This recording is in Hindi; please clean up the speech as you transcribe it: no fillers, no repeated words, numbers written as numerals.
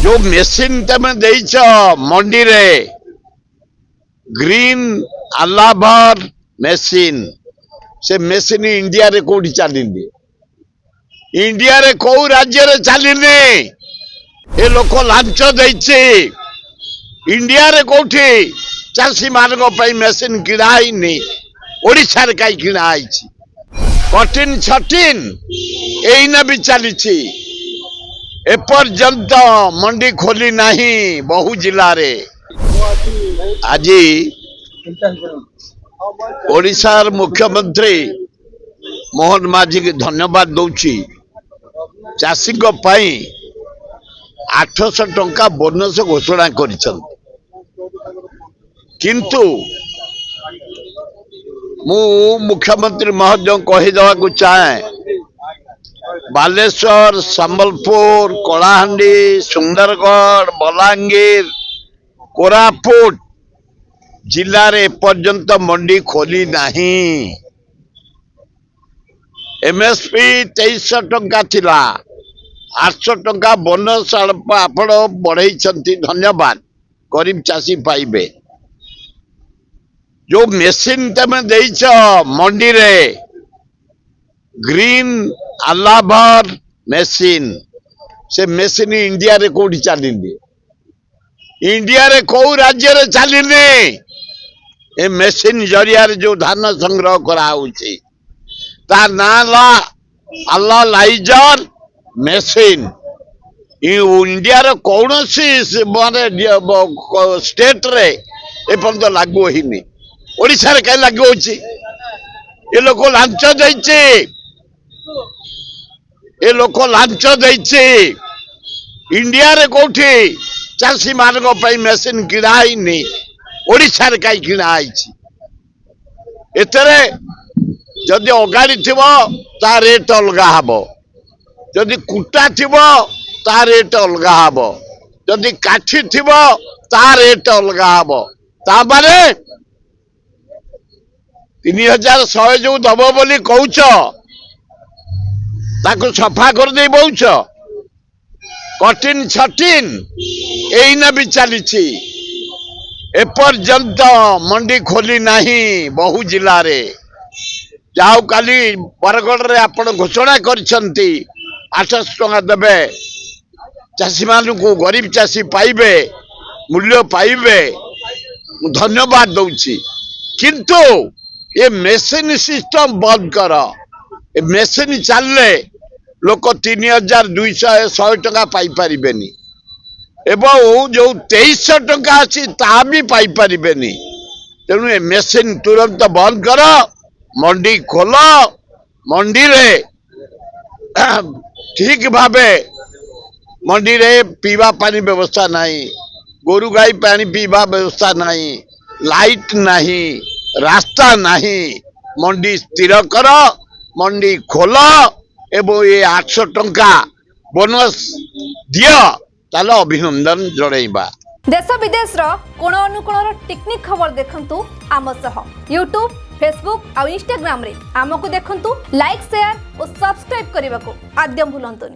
जो मेसीन तुम देच मंडी रे ग्रीन अलाभर मेसीन से मेसीन इंडिया रे कोठी चलिनी इंडिया रे को राज्य रे चलिनी ए लोक लांच देछि इंडिया रे कोठी चाषी मान मेसीन किणाई ओडिशा रे कई किणाई कठिन छटिन एइना भी चली एपर्यंत मंडी खोली नहीं बहु जिला रे आज ओडिशार मुख्यमंत्री मोहन माझी के धन्यवाद दौची चाषी पाई 800 टंका बोनस घोषणा किंतु मु मुख्यमंत्री महोदय कहीदेवा चाहे बालेश्वर संबलपुर कलाहांडी सुंदरगढ़ बलांगीर कोरापुट जिले रे पर्यंत मंडी खोली नहीं एमएसपी 2300 टंका थिला 800 टंका बोनस आपण बढ़ई धन्यवाद गरीब चाषी पाइबे जो मेसीन तुम देच मंडी रे ग्रीन अलाभर मेसीन से मेसीन इंडिया रे कोठी चलिनी इंडिया रे को राज्य रे चलिनी ए मेसीन जरिया रे जो धान संग्रह करा होची ता नाला अलाइजर मेसीन इंडिया रे कौनसी माने स्टेट रे ए पर्यंत लागू होइनी ओडिशा रे कई लागू होची ए लोक लांच देछि ए लोक लांच देछि इंडिया रे कोठी चाषी मान मेसीन किणाई ओडिशा रे कई किणाई एतरे जदि अगाड़ी थिबो ता रेट अलगा हबो जदि कुटा थिबो ता रेट अलगा हबो जदि काठी थिबो ता रेट अलगा हबो ता बारे 3100 जो दब बोली कहूच ताको सफा कर दे बहुच कठिन छटिन एइना भी चली एपर्यंत मंडी खोली नहीं बहु जिला रे जाओ काली बरगढ़ रे आपण घोषणा करछंती 800 टंका देबे चाषी मान को गरीब चाषी पाइबे मूल्य पाइबे धन्यवाद दउची किंतु ये मेसीन सिस्टम बंद कर ए मेसीन चलले लोक 3200 100 टंका पाई परिबेनी एवं जो 2300 टंका अच्छी ता भी पाई परिबेनी तेणु ए मेसीन तुरंत बंद कर मंडी खोल मंडी रे ठीक भावे मंडी रे पीवा पानी व्यवस्था नहीं गोरु गाई पानी पीवा व्यवस्था नहीं लाइट नहीं रास्ता नहीं मंडी स्थिर कर मंडी खोल एवं ये 800 टंका बोनस दियो ताले अभिनंदन जणैबा। देश विदेश कोण अनुकोण टेक्निक खबर देखंतु आम सह यूट्यूब फेसबुक और इंस्टाग्राम रे आमको देखंतु लाइक शेयर और सब्सक्राइब करने को आद्यम भूलंतुनि।